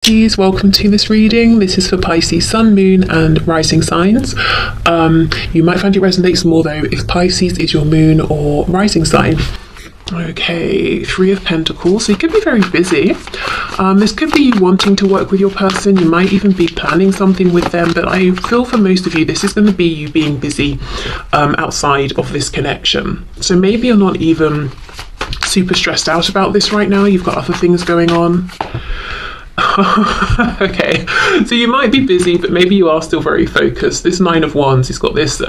Pisces, welcome to this reading. This is for Pisces Sun, Moon and Rising signs. You might find it resonates more though if Pisces is your moon or rising sign. Okay, Three of Pentacles. So you could be very busy. This could be you wanting to work with your person. You might even be planning something with them, but I feel for most of you this is going to be you being busy outside of this connection. So maybe you're not even super stressed out about this right now. You've got other things going on. Okay, so you might be busy, but maybe you are still very focused. This Nine of Wands, he's got this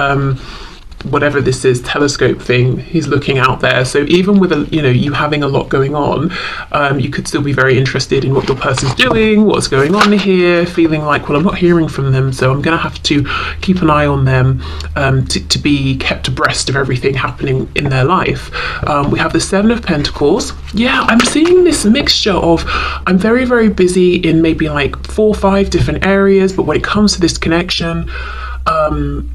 whatever this is, telescope thing, he's looking out there. So even with you having a lot going on, you could still be very interested in what your person's doing, what's going on here, feeling like, well, I'm not hearing from them, so I'm gonna have to keep an eye on them to be kept abreast of everything happening in their life. We have the Seven of Pentacles. Yeah, I'm seeing this mixture of I'm very, very busy in maybe like 4 or 5 different areas, but when it comes to this connection,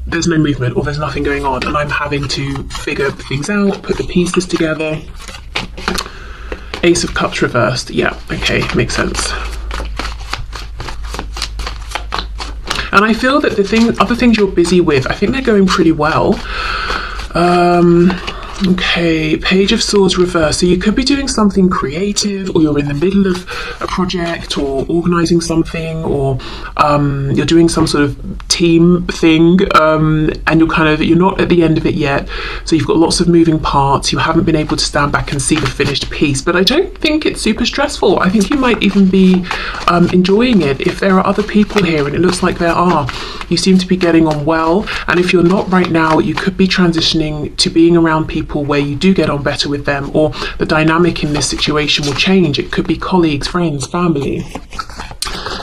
there's no movement or there's nothing going on, and I'm having to figure things out, put the pieces together. Ace of Cups reversed. Yeah, okay, makes sense. And I feel that other things you're busy with, I think they're going pretty well. Okay, Page of Swords reversed. So you could be doing something creative, or you're in the middle of a project, or organising something, or you're doing some sort of team thing, and you're not at the end of it yet. So you've got lots of moving parts. You haven't been able to stand back and see the finished piece. But I don't think it's super stressful. I think you might even be enjoying it. If there are other people here, and it looks like there are, you seem to be getting on well. And if you're not right now, you could be transitioning to being around people where you do get on better with them, or the dynamic in this situation will change. It could be colleagues, friends, family.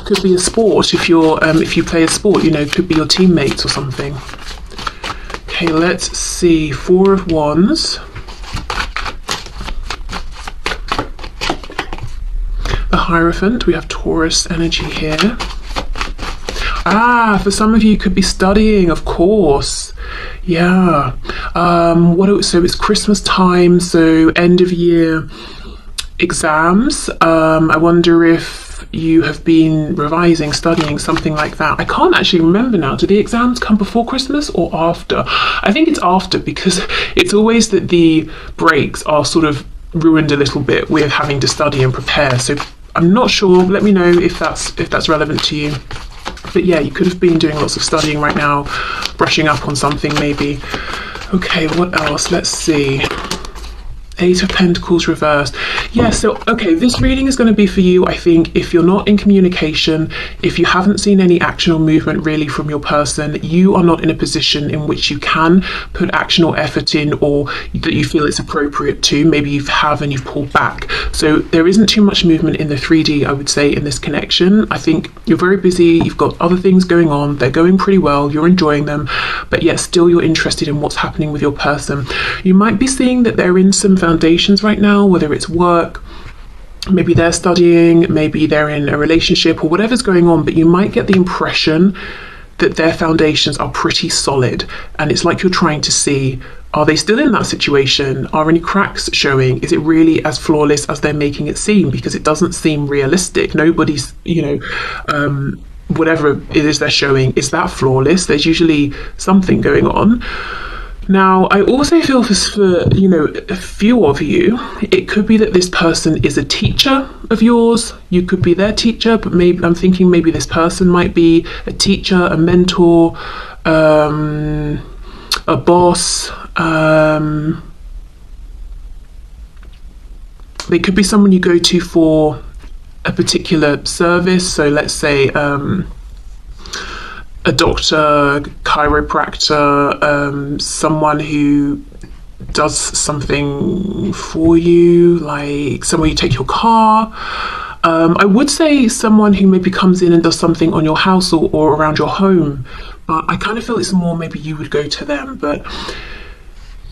Could be a sport if you play a sport, could be your teammates or something. Okay, let's see. Four of Wands. The Hierophant. We have Taurus energy here. For some of you could be studying, of course. Yeah. So it's Christmas time, so end of year exams. I wonder if you have been revising, studying, something like that. I can't actually remember now. Do the exams come before Christmas or after? I think it's after, because it's always that the breaks are sort of ruined a little bit with having to study and prepare. So I'm not sure. Let me know if that's relevant to you. But yeah, you could have been doing lots of studying right now, brushing up on something maybe. Okay, what else? Let's see. Eight of Pentacles reversed. Yeah, so, okay, this reading is going to be for you, I think, if you're not in communication, if you haven't seen any action or movement really from your person, you are not in a position in which you can put action or effort in, or that you feel it's appropriate to. Maybe you have and you've pulled back. So there isn't too much movement in the 3D, I would say, in this connection. I think you're very busy, you've got other things going on, they're going pretty well, you're enjoying them, but yet still you're interested in what's happening with your person. You might be seeing that they're in some foundations right now, whether it's work, maybe they're studying, maybe they're in a relationship, or whatever's going on, but you might get the impression that their foundations are pretty solid, and it's like you're trying to see, are they still in that situation? Are any cracks showing? Is it really as flawless as they're making it seem? Because it doesn't seem realistic. Nobody's, whatever it is they're showing, is that flawless? There's usually something going on. Now, I also feel for a few of you, it could be that this person is a teacher of yours. You could be their teacher, but maybe I'm thinking maybe this person might be a teacher, a mentor, a boss. They could be someone you go to for a particular service. So let's say a doctor, chiropractor, someone who does something for you, like somewhere you take your car. I would say someone who maybe comes in and does something on your house or around your home, but I kind of feel it's more maybe you would go to them. But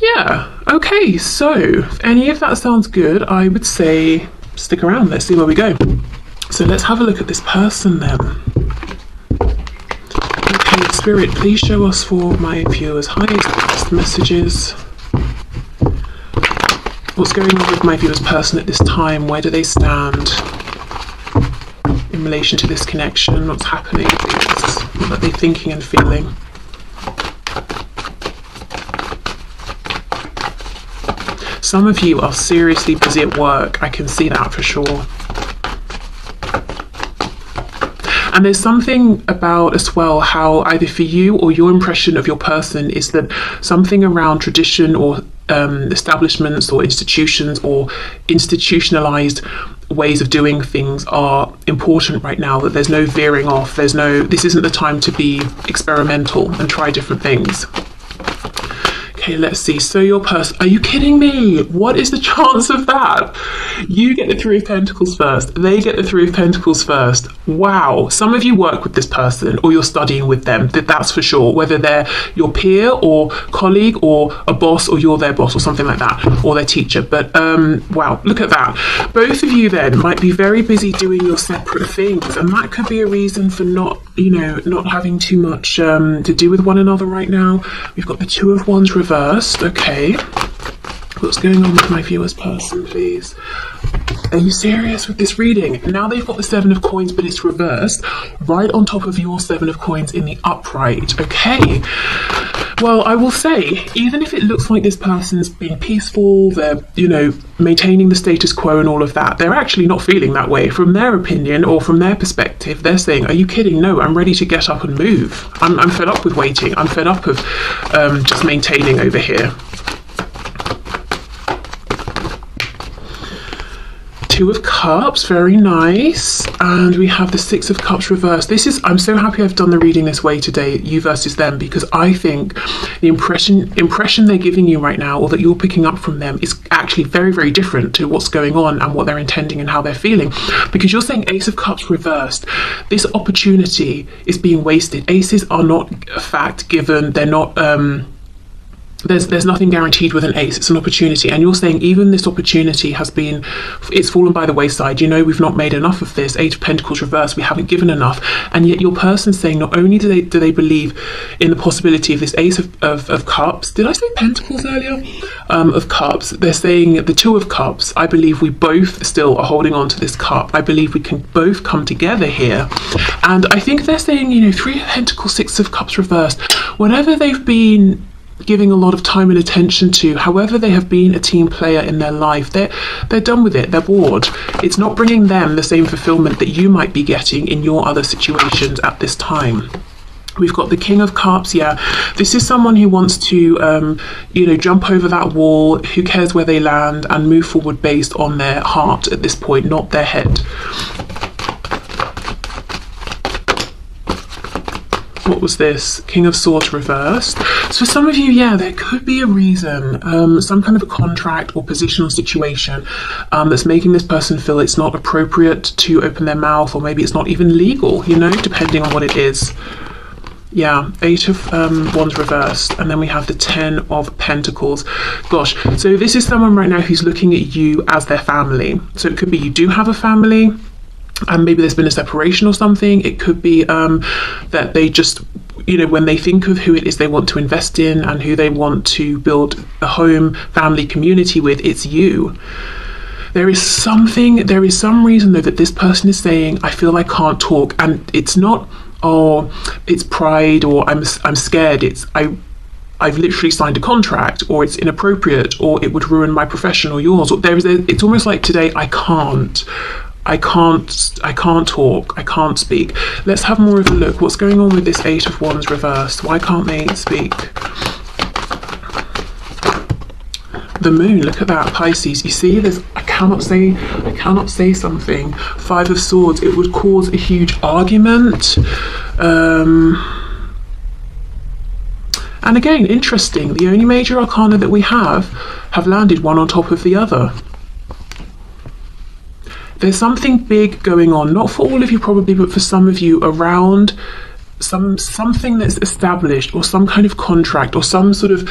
yeah, okay, so if any of that sounds good, I would say stick around, let's see where we go. So let's have a look at this person then. Okay, Spirit, please show us for my viewers highest messages. What's going on with my viewers' person at this time? Where do they stand in in relation to this connection? What's happening? What are they thinking and feeling? Some of you are seriously busy at work. I can see that for sure. And there's something about as well how either for you or your impression of your person is that something around tradition or establishments or institutions or institutionalized ways of doing things are important right now, that there's no veering off, this isn't the time to be experimental and try different things. Okay, let's see. So your person, are you kidding me? What is the chance of that? You get the Three of Pentacles first. They get the Three of Pentacles first. Wow. Some of you work with this person or you're studying with them. That's for sure. Whether they're your peer or colleague or a boss or you're their boss or something like that, or their teacher. But wow, look at that. Both of you then might be very busy doing your separate things, and that could be a reason for not having too much to do with one another right now. We've got the Two of Wands reversed. Okay, what's going on with my viewer's person, please? Are you serious with this reading? Now they've got the Seven of Coins, but it's reversed right on top of your Seven of Coins in the upright. Okay, well, I will say, even if it looks like this person's being peaceful, they're maintaining the status quo and all of that, they're actually not feeling that way. From their opinion or from their perspective, they're saying, are you kidding? No, I'm ready to get up and move. I'm fed up with waiting. I'm fed up of just maintaining over here. Two of Cups, very nice. And we have the Six of Cups reversed. I'm so happy I've done the reading this way today, you versus them, because I think the impression they're giving you right now, or that you're picking up from them, is actually very, very different to what's going on and what they're intending and how they're feeling. Because you're saying Ace of Cups reversed. This opportunity is being wasted. Aces are not a fact given. They're not there's nothing guaranteed with an ace. It's an opportunity, and you're saying even this opportunity it's fallen by the wayside. We've not made enough of this. Eight of Pentacles reversed, we haven't given enough. And yet your person's saying not only do they believe in the possibility of this Ace of Cups, did I say Pentacles earlier? Of Cups, they're saying the Two of Cups, I believe we both still are holding on to this cup. I believe we can both come together here. And I think they're saying, Three of Pentacles, Six of Cups reversed, whatever they've been giving a lot of time and attention to, however they have been a team player in their life, they're done with it. They're bored. It's not bringing them the same fulfillment that you might be getting in your other situations at this time. We've got the King of Cups. Yeah, this is someone who wants to jump over that wall, who cares where they land, and move forward based on their heart at this point, not their head. What was this? King of Swords reversed. So for some of you, yeah, there could be a reason, some kind of a contract or positional situation that's making this person feel it's not appropriate to open their mouth, or maybe it's not even legal, depending on what it is. Yeah, Eight of Wands reversed, and then we have the Ten of Pentacles. Gosh, so this is someone right now who's looking at you as their family. So it could be you do have a family, and maybe there's been a separation or something. It could be that they just, when they think of who it is they want to invest in and who they want to build a home, family, community with, it's you. There is some reason though that this person is saying, I feel I can't talk, and it's not, it's pride, or I'm scared, it's I've literally signed a contract, or it's inappropriate, or it would ruin my profession or yours. Or it's almost like today, I can't talk, I can't speak. Let's have more of a look. What's going on with this Eight of Wands reversed? Why can't they speak? The Moon, look at that, Pisces. You see, I cannot say something. Five of Swords, it would cause a huge argument. And again, interesting, the only major arcana that we have landed one on top of the other. There's something big going on, not for all of you probably, but for some of you, around something that's established, or some kind of contract, or some sort of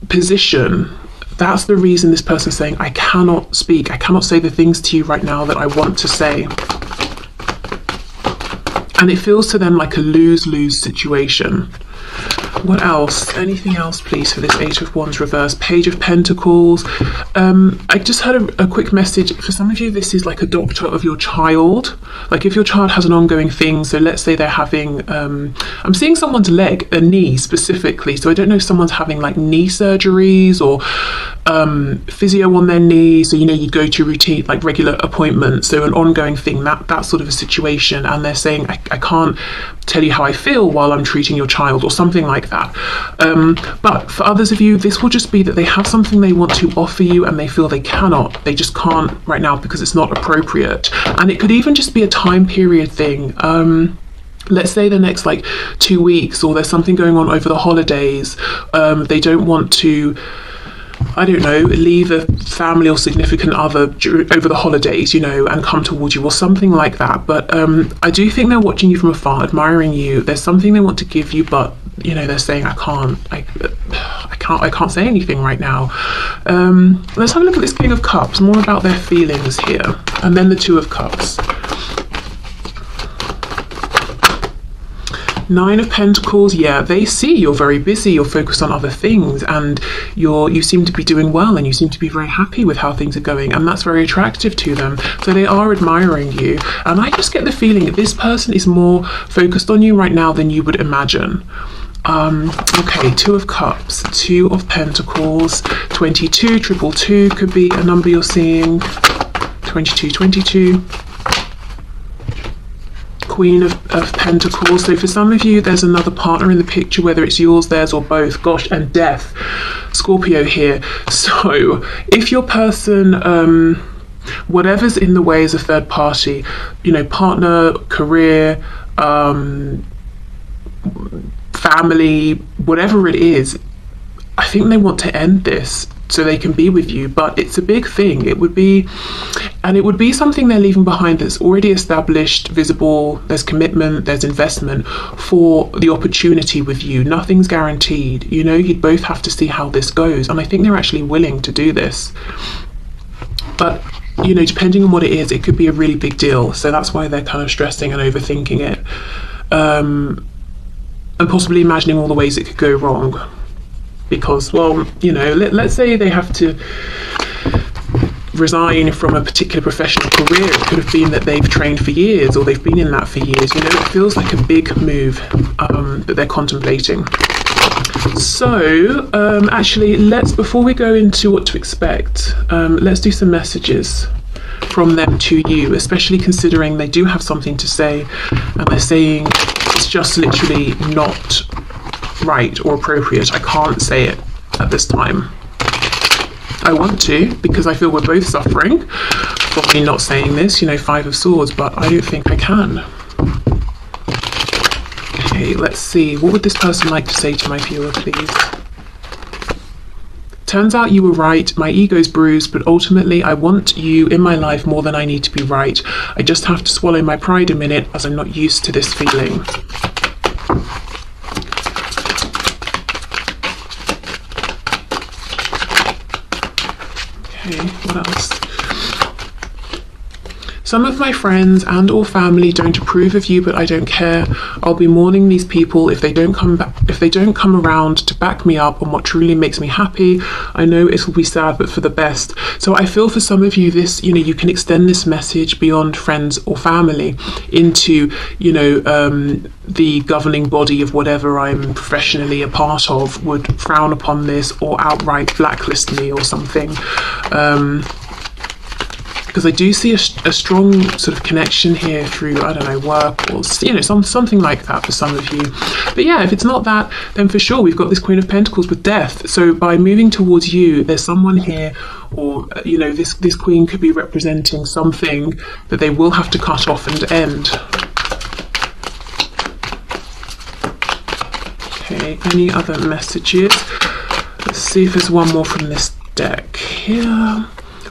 position. That's the reason this person's saying, I cannot speak, I cannot say the things to you right now that I want to say. And it feels to them like a lose-lose situation. What else? Anything else, please, for this Eight of Wands reverse? Page of Pentacles. I just had a quick message. For some of you, this is like a doctor of your child. Like if your child has an ongoing thing, so let's say they're having, I'm seeing someone's leg, a knee specifically. So I don't know if someone's having like knee surgeries or physio on their knee. So, you know, you go to routine, like regular appointments. So an ongoing thing, that sort of a situation. And they're saying, I can't tell you how I feel while I'm treating your child, or something like that. But for others of you, this will just be that they have something they want to offer you and they feel they cannot, they just can't right now because it's not appropriate. And it could even just be a time period thing. Let's say the next like 2 weeks, or there's something going on over the holidays. They don't want to, I don't know, leave a family or significant other over the holidays, you know, and come towards you or something like that. But I do think they're watching you from afar, admiring you. There's something they want to give you, but you know, they're saying, I can't say anything right now. Let's have a look at this King of Cups, more about their feelings here, and then the Two of Cups. Nine of Pentacles, yeah, they see you're very busy, you're focused on other things, and you seem to be doing well, and you seem to be very happy with how things are going, and that's very attractive to them. So they are admiring you, and I just get the feeling that this person is more focused on you right now than you would imagine. Okay, Two of Cups, Two of Pentacles, 22, 222 could be a number you're seeing. 2222. Queen of Pentacles. So for some of you, there's another partner in the picture, whether it's yours, theirs, or both. Gosh, and Death, Scorpio here. So if your person, whatever's in the way is a third party, you know, partner, career, family, whatever it is, I think they want to end this so they can be with you. But it's a big thing. It would be something they're leaving behind that's already established, visible. There's commitment, there's investment for the opportunity with you. Nothing's guaranteed, you know. You'd both have to see how this goes, and I think they're actually willing to do this. But you know, depending on what it is, it could be a really big deal. So that's why they're kind of stressing and overthinking it, and possibly imagining all the ways it could go wrong. Because, well, you know, let's say they have to resign from a particular professional career. It could have been that they've trained for years, or they've been in that for years. You know, it feels like a big move that they're contemplating. So actually, before we go into what to expect, let's do some messages from them to you, especially considering they do have something to say, and they're saying it's just literally not right or appropriate. I can't say it at this time. I want to, because I feel we're both suffering from me not saying this, you know, Five of Swords, but I don't think I can. Okay, let's see. What would this person like to say to my viewer, please? Turns out you were right. My ego's bruised, but ultimately I want you in my life more than I need to be right. I just have to swallow my pride a minute, as I'm not used to this feeling. Okay, what else? Some of my friends and or family don't approve of you, but I don't care. I'll be mourning these people if they don't come back, if they don't come around to back me up on what truly makes me happy. I know it will be sad, but for the best. So I feel for some of you, this, you know, you can extend this message beyond friends or family into, you know, the governing body of whatever I'm professionally a part of would frown upon this or outright blacklist me or something. Because I do see a strong sort of connection here through, I don't know, work or, you know, something like that for some of you. But yeah, if it's not that, then for sure we've got this Queen of Pentacles with Death. So by moving towards you, there's someone here, or, you know, this Queen could be representing something that they will have to cut off and end. Okay, any other messages? Let's see if there's one more from this deck here.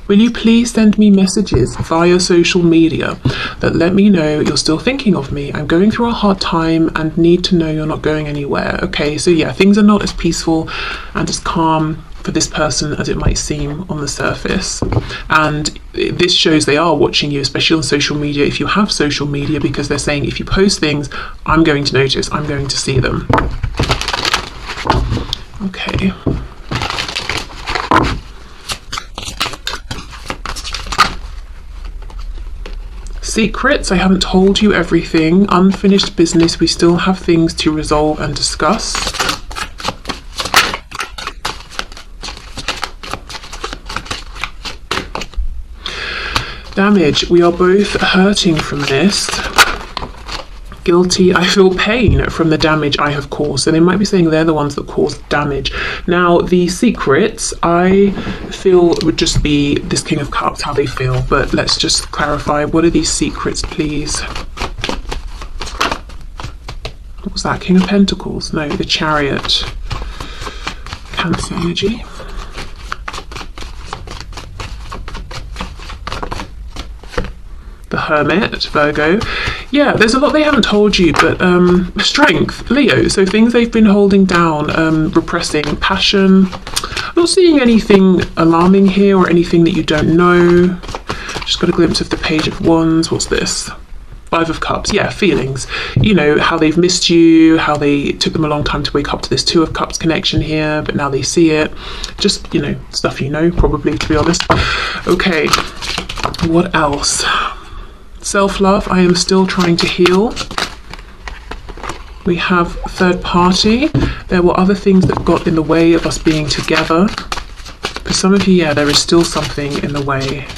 Will you please send me messages via social media that let me know you're still thinking of me? I'm going through a hard time and need to know you're not going anywhere. Okay, so yeah, things are not as peaceful and as calm for this person as it might seem on the surface. And this shows they are watching you, especially on social media, if you have social media, because they're saying if you post things, I'm going to notice, I'm going to see them. Okay. Secrets, I haven't told you everything. Unfinished business, we still have things to resolve and discuss. Damage, we are both hurting from this. Guilty, I feel pain from the damage I have caused. So they might be saying they're the ones that caused damage. Now, the secrets, I feel would just be this King of Cups, how they feel. But let's just clarify, what are these secrets, please? What was that? King of Pentacles? No, the Chariot. Cancer energy. The Hermit, Virgo. Yeah, there's a lot they haven't told you, but strength, Leo. So things they've been holding down, repressing, passion. I'm not seeing anything alarming here or anything that you don't know. Just got a glimpse of the Page of Wands. What's this? Five of Cups. Yeah, feelings. You know, how they've missed you, how they took them a long time to wake up to this Two of Cups connection here, but now they see it. Just, you know, stuff you know, probably, to be honest. Okay, what else? Self-love, I am still trying to heal. We have third party. There were other things that got in the way of us being together. For some of you, yeah, there is still something in the way.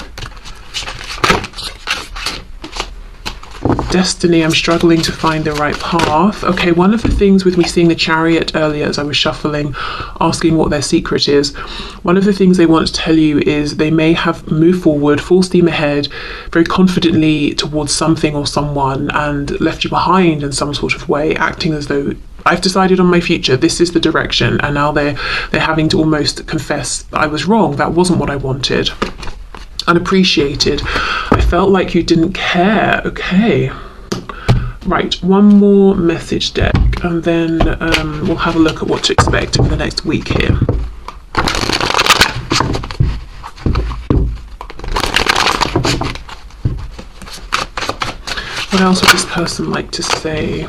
Destiny, I'm struggling to find the right path. Okay, one of the things with me seeing the Chariot earlier as I was shuffling, asking what their secret is, one of the things they want to tell you is they may have moved forward, full steam ahead, very confidently towards something or someone and left you behind in some sort of way, acting as though I've decided on my future, this is the direction, and now they're having to almost confess I was wrong, that wasn't what I wanted. Unappreciated. I felt like you didn't care. Okay. Right, one more message deck, and then we'll have a look at what to expect in the next week here. What else would this person like to say?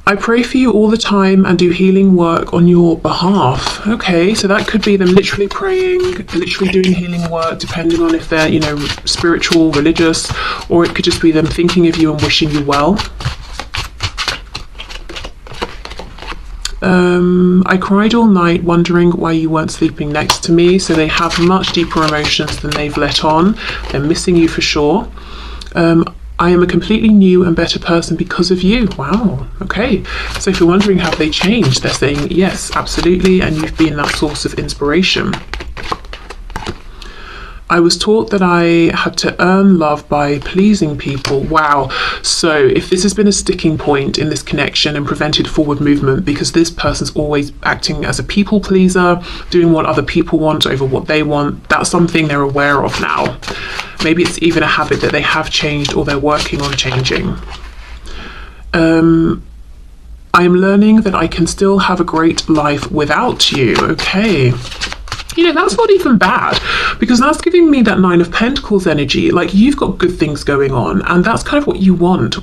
I pray for you all the time and do healing work on your behalf. Okay, so that could be them literally praying, literally doing healing work, depending on if they're, you know, spiritual, religious, or it could just be them thinking of you and wishing you well. I cried all night wondering why you weren't sleeping next to me. So they have much deeper emotions than they've let on. They're missing you for sure. I am a completely new and better person because of you. Wow. Okay. So if you're wondering have they changed, they're saying yes, absolutely. And you've been that source of inspiration. I was taught that I had to earn love by pleasing people. Wow. So if this has been a sticking point in this connection and prevented forward movement because this person's always acting as a people pleaser, doing what other people want over what they want, that's something they're aware of now. Maybe it's even a habit that they have changed or they're working on changing. I am learning that I can still have a great life without you. Okay. You know, that's not even bad, because that's giving me that Nine of Pentacles energy. Like, you've got good things going on, and that's kind of what you want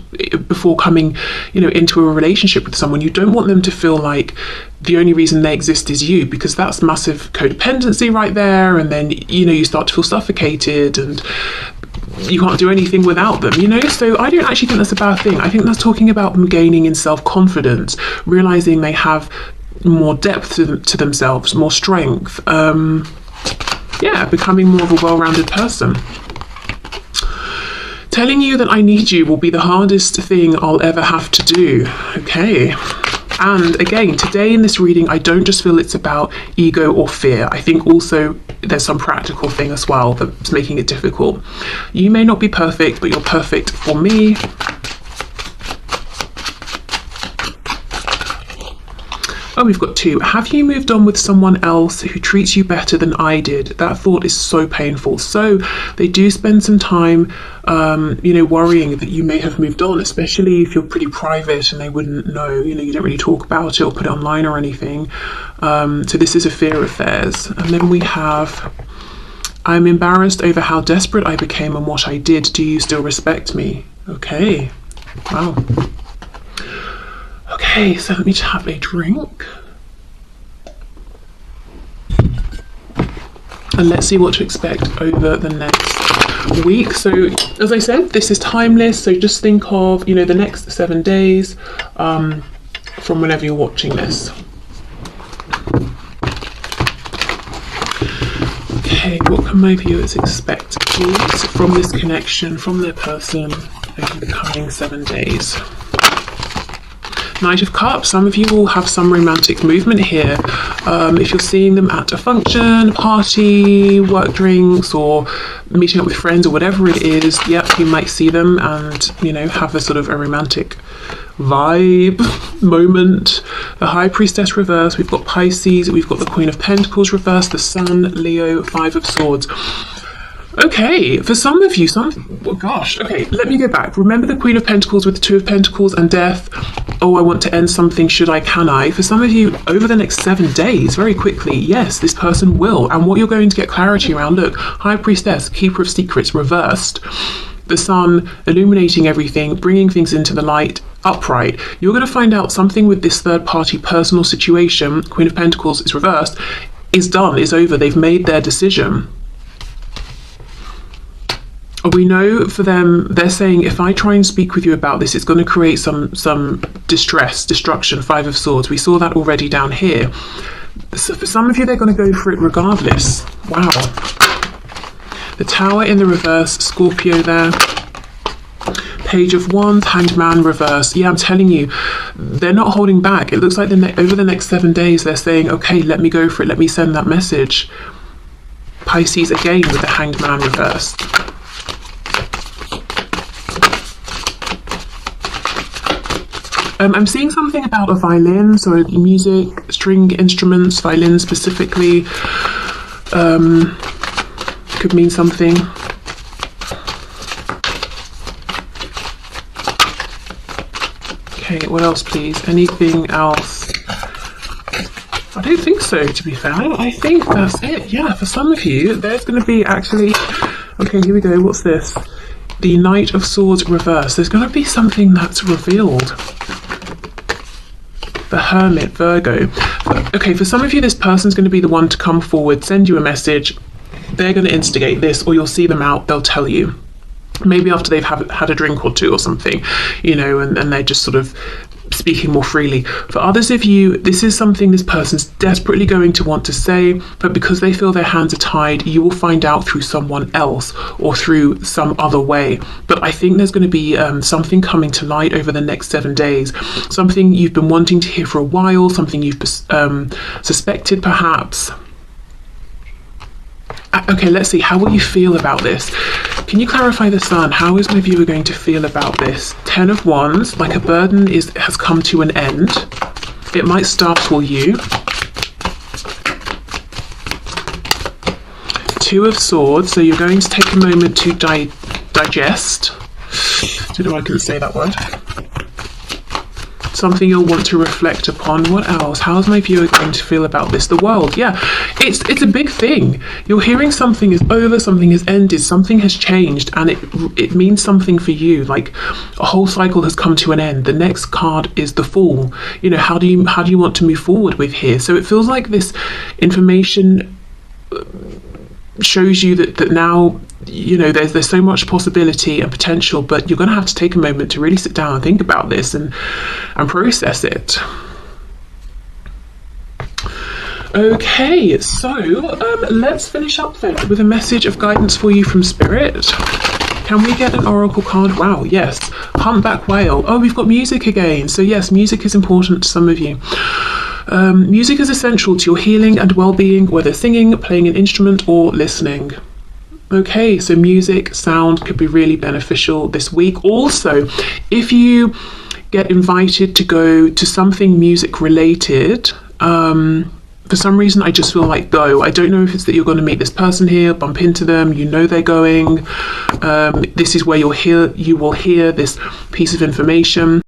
before coming, you know, into a relationship with someone. You don't want them to feel like the only reason they exist is you, because that's massive codependency right there. And then, you know, you start to feel suffocated and you can't do anything without them, you know? So I don't actually think that's a bad thing. I think that's talking about them gaining in self-confidence, realizing they have more depth to themselves, more strength, yeah, becoming more of a well-rounded person. Telling you that I need you will be the hardest thing I'll ever have to do. Okay. And again, today in this reading, I don't just feel it's about ego or fear. I think also there's some practical thing as well that's making it difficult. You may not be perfect, but you're perfect for me. Oh, we've got two. Have you moved on with someone else who treats you better than I did? That thought is so painful. So they do spend some time, you know, worrying that you may have moved on, especially if you're pretty private and they wouldn't know, you know, you don't really talk about it or put it online or anything. So this is a fear of theirs. And then we have, I'm embarrassed over how desperate I became and what I did. Do you still respect me? Okay. Wow. Okay, so let me have a drink. And let's see what to expect over the next week. So as I said, this is timeless, so just think of, the next 7 days from whenever you're watching this. Okay, what can my viewers expect, please, from this connection, from their person over the coming 7 days? Knight of Cups, some of you will have some romantic movement here. If you're seeing them at a function, party, work drinks, or meeting up with friends or whatever it is, yep, you might see them and, have a sort of a romantic vibe moment. The High Priestess reverse, we've got Pisces, we've got the Queen of Pentacles reverse, the Sun, Leo, Five of Swords. Okay, for some of you, okay, let me go back. Remember the Queen of Pentacles with the Two of Pentacles and Death? Oh, I want to end something, should I, can I? For some of you, over the next 7 days, very quickly, yes, this person will. And what you're going to get clarity around, look, High Priestess, Keeper of Secrets, reversed. The Sun, illuminating everything, bringing things into the light, upright. You're going to find out something with this third-party personal situation, Queen of Pentacles is reversed, is done, is over. They've made their decision. We know for them, they're saying, if I try and speak with you about this, it's going to create some distress, destruction, Five of Swords. We saw that already down here. So for some of you, they're going to go for it regardless. Wow. The Tower in the reverse, Scorpio there. Page of Wands, Hanged Man reverse. Yeah, I'm telling you, they're not holding back. It looks like over the next 7 days, they're saying, okay, let me go for it. Let me send that message. Pisces again with the Hanged Man reverse. I'm seeing something about a violin, so music, string instruments, violin specifically, could mean something. Okay, what else please? Anything else? I don't think so, to be fair. I think that's it. Yeah, for some of you, there's going to be actually... Okay, here we go. What's this? The Knight of Swords reverse. There's going to be something that's revealed. The Hermit, Virgo. Okay, for some of you, this person's going to be the one to come forward, send you a message. They're going to instigate this, or you'll see them out, they'll tell you. Maybe after they've had a drink or two or something, and they're just sort of speaking more freely. For others of you, this is something this person's desperately going to want to say, but because they feel their hands are tied, you will find out through someone else or through some other way. But I think there's going to be something coming to light over the next 7 days, something you've been wanting to hear for a while, something you've suspected perhaps. Okay, let's see, how will you feel about this? Can you clarify the Sun? How is my viewer going to feel about this? 10 of Wands, like a burden has come to an end. It might startle you. 2 of Swords, so you're going to take a moment to digest. I don't know if I can say that word. Something you'll want to reflect upon. What else? How's my viewer going to feel about this? The World, yeah, it's a big thing. You're hearing something is over, something has ended, something has changed, and it means something for you. Like a whole cycle has come to an end. The next card is the Fool. How do you want to move forward with here? So it feels like this information shows you that now there's so much possibility and potential, but you're going to have to take a moment to really sit down and think about this and process it. Okay, so let's finish up then with a message of guidance for you from Spirit. Can we get an oracle card? Wow, yes. Humpback whale. Oh, we've got music again. So yes, music is important to some of you. Music is essential to your healing and well-being, whether singing, playing an instrument, or listening. Okay, so music, sound could be really beneficial this week. Also, if you get invited to go to something music related, for some reason I just feel like go. I don't know if it's that you're going to meet this person here, bump into them, they're going. This is where you will hear this piece of information.